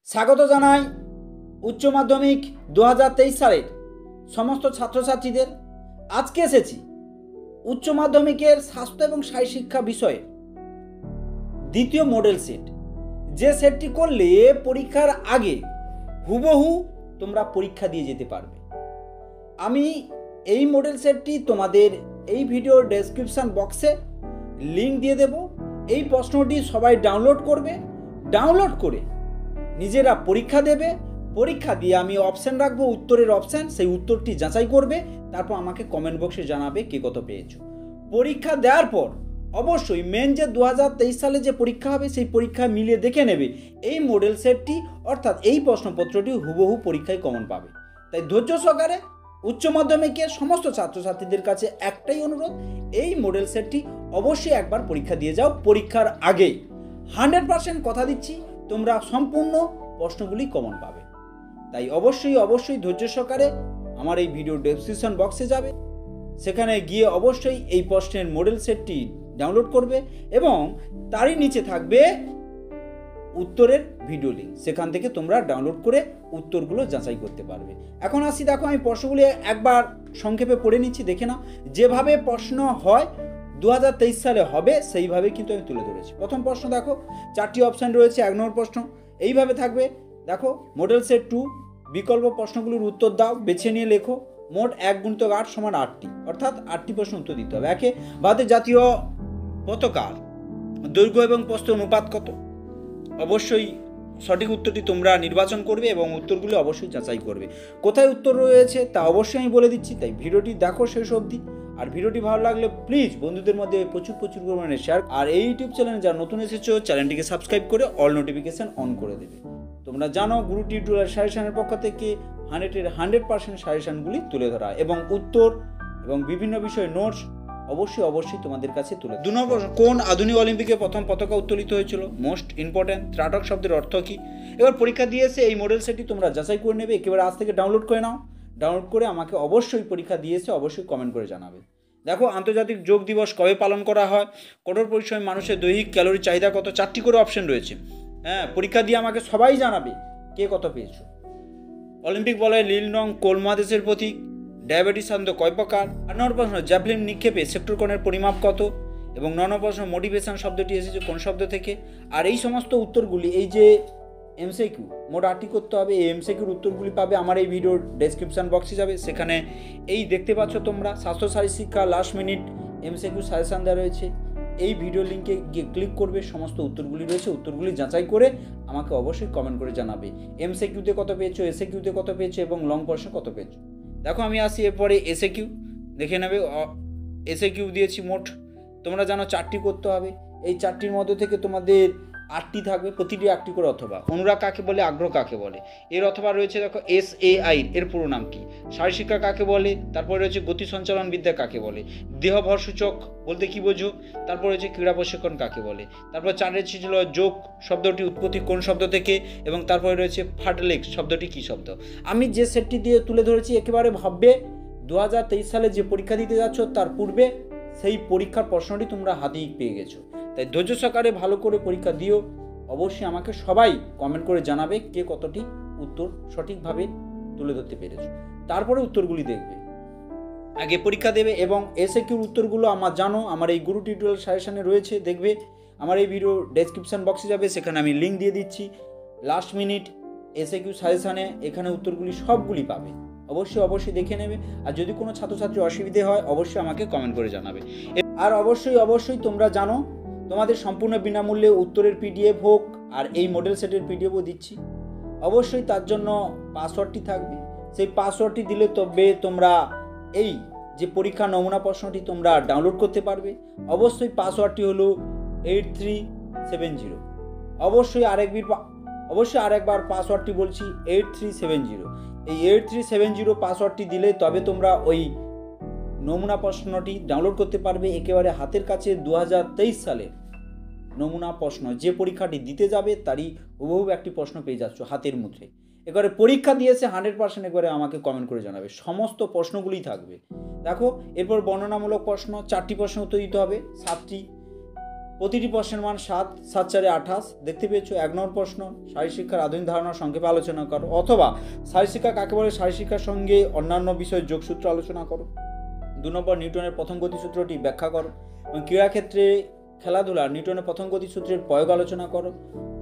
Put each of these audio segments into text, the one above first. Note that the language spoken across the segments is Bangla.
স্বাগত জানাই উচ্চ মাধ্যমিক 2023 সালের সমস্ত ছাত্রছাত্রীদের। আজকে এসেছি উচ্চ মাধ্যমিকের স্বাস্থ্য এবং শারীরশিক্ষা বিষয়ে দ্বিতীয় মডেল সেট, যে সেটটি করলে পরীক্ষার আগে হুবহু তোমরা পরীক্ষা দিয়ে যেতে পারবে। আমি এই মডেল সেটটি তোমাদের এই ভিডিওর ডেসক্রিপশন বক্সে লিঙ্ক দিয়ে দেব। এই প্রশ্নটি সবাই ডাউনলোড করবে, ডাউনলোড করে নিজেরা পরীক্ষা দেবে। পরীক্ষা দিয়ে আমি অপশান রাখবো, উত্তরের অপশান, সেই উত্তরটি যাচাই করবে, তারপর আমাকে কমেন্ট বক্সে জানাবে কে কত পেয়েছো। পরীক্ষা দেওয়ার পর অবশ্যই মেন যে 2023 সালে যে পরীক্ষা হবে সেই পরীক্ষা মিলিয়ে দেখে নেবে এই মডেল সেটটি অর্থাৎ এই প্রশ্নপত্রটি হুবহু পরীক্ষায় কমন পাবে। তাই ধৈর্য সহকারে উচ্চ মাধ্যমিকের সমস্ত ছাত্রছাত্রীদের কাছে একটাই অনুরোধ, এই মডেল সেটটি অবশ্যই একবার পরীক্ষা দিয়ে যাও। পরীক্ষার আগে 100% কথা দিচ্ছি তোমরা সম্পূর্ণ প্রশ্নগুলি কমন পাবে। তাই অবশ্যই ধৈর্য সহকারে আমার এই ভিডিও ডেসক্রিপশন বক্সে যাবে, সেখানে গিয়ে অবশ্যই এই প্রশ্নের মডেল সেটটি ডাউনলোড করবে এবং তারই নিচে থাকবে উত্তরের ভিডিও লিঙ্ক, সেখান থেকে তোমরা ডাউনলোড করে উত্তরগুলো যাচাই করতে পারবে। এখন আসি, দেখো আমি প্রশ্নগুলি একবার সংক্ষেপে পড়ে নিচ্ছি, দেখে নাও। যেভাবে প্রশ্ন হয় 2023 সালে হবে সেইভাবে কিন্তু আমি তুলে ধরেছি। প্রথম প্রশ্ন দেখো, 4টি অপশান রয়েছে। 1 নম্বর প্রশ্ন এইভাবে থাকবে, দেখো মডেল সেট 2, বিকল্প প্রশ্নগুলির উত্তর দাও, বেছে নিয়ে লেখো। মোট 1 × 8 = 8টি, অর্থাৎ 8টি প্রশ্ন উত্তর দিতে হবে। একে, ভারতের জাতীয় পতাকার দৈর্ঘ্য এবং প্রস্থ অনুপাত কত? অবশ্যই সঠিক উত্তরটি তোমরা নির্বাচন করবে এবং উত্তরগুলো অবশ্যই যাচাই করবে। কোথায় উত্তর রয়েছে তা অবশ্যই আমি বলে দিচ্ছি, তাই ভিডিওটি দেখো শেষ অবধি। আর ভিডিওটি ভালো লাগলে প্লিজ বন্ধুদের মধ্যে প্রচুর পরিমাণে শেয়ার। আর এই ইউটিউব চ্যানেলে যারা নতুন এসেছো চ্যানেলটিকে সাবস্ক্রাইব করে অল নোটিফিকেশন অন করে দেবে। তোমরা জানো গুরু টিউটোরিয়াল সাজেশনের পক্ষ থেকে 100% সাজেশনগুলি তুলে ধরা এবং উত্তর এবং বিভিন্ন বিষয়ে নোটস অবশ্যই তোমাদের কাছে তুলে। 2 নম্বর, কোন আধুনিক অলিম্পিকে প্রথম পতাকা উত্তোলিত হয়েছিল? Most important. ত্রাটক শব্দের অর্থ কি? এবার পরীক্ষা দিয়েছে এই মডেল সেটটি তোমরা যাচাই করে নেবে। একেবারে আজ থেকে ডাউনলোড করে নাও, ডাউনলোড করে আমাকে অবশ্যই পরীক্ষা দিয়েছে অবশ্যই কমেন্ট করে জানাবে। দেখো, আন্তর্জাতিক যোগ দিবস কবে পালন করা হয়? কঠোর পরিশ্রমে মানুষের দৈহিক ক্যালোরি চাহিদা কত? 4টি করে অপশন রয়েছে। পরীক্ষা দিয়ে আমাকে সবাই জানাবে কে কত পেয়েছো। অলিম্পিক বলয়ে নীল রং কোন মহাদেশের প্রতীক? ডায়াবেটিস সাধারণত কয় প্রকার? 8 নম্বর প্রশ্ন, জ্যাভলিন নিক্ষেপে সেক্টর কোণের পরিমাপ কত? এবং 9 নম্বর প্রশ্ন, মোটিভেশন শব্দটি এসেছে কোন শব্দ থেকে? আর এই সমস্ত উত্তরগুলি, এই যে এমসিকিউ মোট 8টি করতে হবে, এই এমসিকিউর উত্তরগুলি পাবে আমার এই ভিডিওর ডেসক্রিপশন বক্সে যাবে, সেখানে এই দেখতে পাচ্ছ তোমরা স্বাস্থ্য শারীরশিক্ষা লাস্ট মিনিট এমসিকিউ সাজেশন দেওয়া রয়েছে। এই ভিডিও লিঙ্কে গিয়ে ক্লিক করবে, সমস্ত উত্তরগুলি রয়েছে, উত্তরগুলি যাচাই করে আমাকে অবশ্যই কমেন্ট করে জানাবে এমসিকিউতে কত পেয়েছো, এসএকিউতে কত পেয়েছো এবং লং প্রশ্ন কত পেয়েছো। দেখো আমি আসি এরপরে এসএকিউ, দেখে নেবে। এসএকিউ দিয়েছি মোট, তোমরা জানো 4টি করতে হবে। এই 4টির মধ্যে থেকে তোমাদের 8টি থাকবে, প্রতিটি 8টি করে অথবা। অনুরাগ কাকে বলে? আগ্রহ কাকে বলে? এর অথবা রয়েছে, দেখো SAI এর পুরো নাম কি? শারীরশিক্ষা কাকে বলে? তারপরে রয়েছে গতি সঞ্চালন বিদ্যা কাকে বলে? দেহভর সূচক বলতে কি বোঝো? তারপর রয়েছে ক্রীড়া প্রশিক্ষণ কাকে বলে? তারপর 4 ছিল যোগ শব্দটি উৎপত্তি কোন শব্দ থেকে? এবং তারপরে রয়েছে ফার্টলেক্স শব্দটি কি শব্দ? আমি যে সেটটি দিয়ে তুলে ধরেছি একেবারে ভাববে 2023 সালে যে পরীক্ষা দিতে যাচ্ছ তার পূর্বে সেই পরীক্ষার প্রশ্নটি তোমরা হাতেই পেয়ে গেছো। তাই ধৈর্য সহকারে ভালো করে পরীক্ষা দিও। অবশ্যই আমাকে সবাই কমেন্ট করে জানাবে কে কতটি উত্তর সঠিকভাবে তুলে ধরতে পেরেছো। তারপরে উত্তরগুলি দেখবে, আগে পরীক্ষা দেবে এবং এসএকিউর উত্তরগুলো আমার জানো আমার এই গুরু টিউটোরিয়াল সাজেশনে রয়েছে, দেখবে। আমার এই ভিডিও ডেসক্রিপশন বক্সে যাবে, সেখানে আমি লিঙ্ক দিয়ে দিচ্ছি। লাস্ট মিনিট এসএকিউ সাজেশনে এখানে উত্তরগুলি সবগুলি পাবে। অবশ্যই দেখে নেবে। আর যদি কোনো ছাত্রছাত্রী অসুবিধে হয় অবশ্যই আমাকে কমেন্ট করে জানাবে। আর অবশ্যই তোমরা জানো তোমাদের সম্পূর্ণ বিনামূল্যে উত্তরের পিডিএফ হোক আর এই মডেল সেটের পিডিএফও দিচ্ছি। অবশ্যই তার জন্য পাসওয়ার্ডটি থাকবে, সেই পাসওয়ার্ডটি দিলে তবে তোমরা এই যে পরীক্ষা নমুনা প্রশ্নটি তোমরা ডাউনলোড করতে পারবে। অবশ্যই পাসওয়ার্ডটি হলো 8370। অবশ্যই আরেকবার পাসওয়ার্ডটি বলছি 8370। এই 8370 পাসওয়ার্ডটি দিলে তবে তোমরা ওই নমুনা প্রশ্নটি ডাউনলোড করতে পারবে। একেবারে হাতের কাছে 2023 সালের নমুনা প্রশ্ন যে পরীক্ষাটি দিতে যাবে তারই হুবহু একটি প্রশ্ন পেয়ে যাচ্ছ হাতের মুঠে। এবারে পরীক্ষা দিয়েছে 100%, একবারে আমাকে কমেন্ট করে জানাবে, সমস্ত প্রশ্নগুলি থাকবে। দেখো এরপর বর্ণনামূলক প্রশ্ন 4টি প্রশ্ন উত্তর দিতে হবে, 7টি প্রতিটি প্রশ্নের মান 7, 7 4 28। দেখতে পেয়েছো। 1 নম্বর প্রশ্ন, শারীরশিক্ষার আধুনিক ধারণা সংক্ষেপে আলোচনা করো, অথবা শারীরশিক্ষা কাকে বলে, শারীরশিক্ষার সঙ্গে অন্যান্য বিষয়ের যোগসূত্র আলোচনা করো। 2 নম্বর, নিউটনের প্রথম গতিসূত্রটি ব্যাখ্যা করো, এবং ক্রীড়াক্ষেত্রে খেলাধুলা নিউটনের প্রথম গতিসূত্রের প্রয়োগ আলোচনা করো,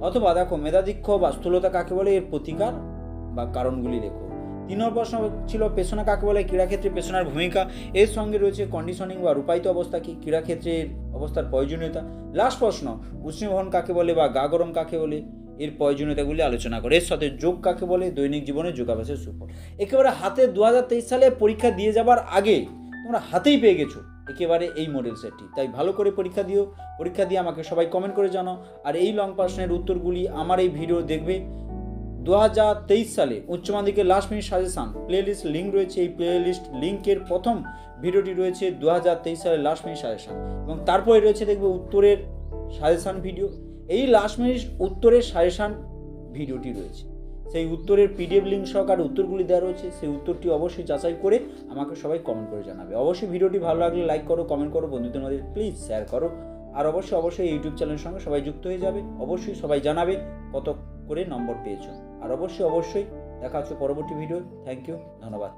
অথবা দেখো মেধাধিক্ষ বা স্থূলতা কাকে বলে, এর প্রতিকার বা কারণগুলি লেখো। 3 নম্বর প্রশ্ন ছিল পেশনা কাকে বলে, ক্রীড়াক্ষেত্রে পেশনার ভূমিকা, এর সঙ্গে রয়েছে কন্ডিশনিং বা রূপায়িত অবস্থা কি, ক্রীড়াক্ষেত্রের অবস্থার প্রয়োজনীয়তা। লাস্ট প্রশ্ন, উষ্ণীভবন কাকে বলে বা গা গরম কাকে বলে, এর প্রয়োজনীয়তাগুলি আলোচনা করে। এর সাথে যোগ কাকে বলে, দৈনিক জীবনে যোগাভ্যাসের সুফল। একেবারে হাতে 2023 সালে পরীক্ষা দিয়ে যাবার আগে তোমরা হাতেই পেয়ে গেছো একেবারে এই মডেল সেটটি। তাই ভালো করে পরীক্ষা দিও, পরীক্ষা দিয়ে আমাকে সবাই কমেন্ট করে জানাও। আর এই লং প্রশ্নের উত্তরগুলি আমার এই ভিডিও দেখবে। 2023 সালে উচ্চ মাধ্যমিকের last minute suggestion playlist link রয়েছে, এই প্লেলিস্ট লিঙ্কের প্রথম ভিডিওটি রয়েছে 2023 সালের লাস্ট মিনিট সাজেশান, এবং তারপরে রয়েছে দেখবে উত্তরের সাজেশান ভিডিও। এই লাস্ট মিনিট উত্তরের সাজেশান ভিডিওটি রয়েছে, সেই উত্তরের পিডিএফ লিঙ্ক সহকারে উত্তরগুলি দেওয়া রয়েছে। সেই উত্তরটি অবশ্যই যাচাই করে আমাকে সবাই কমেন্ট করে জানাবে। অবশ্যই ভিডিওটি ভালো লাগলে লাইক করো, কমেন্ট করো, বন্ধুদের মধ্যে প্লিজ শেয়ার করো। আর অবশ্যই ইউটিউব চ্যানেলের সঙ্গে সবাই যুক্ত হয়ে যাবে। অবশ্যই সবাই জানাবে কত করে নম্বর পেয়েছো। আর অবশ্যই দেখা হচ্ছে পরবর্তী ভিডিও। থ্যাংক ইউ, ধন্যবাদ।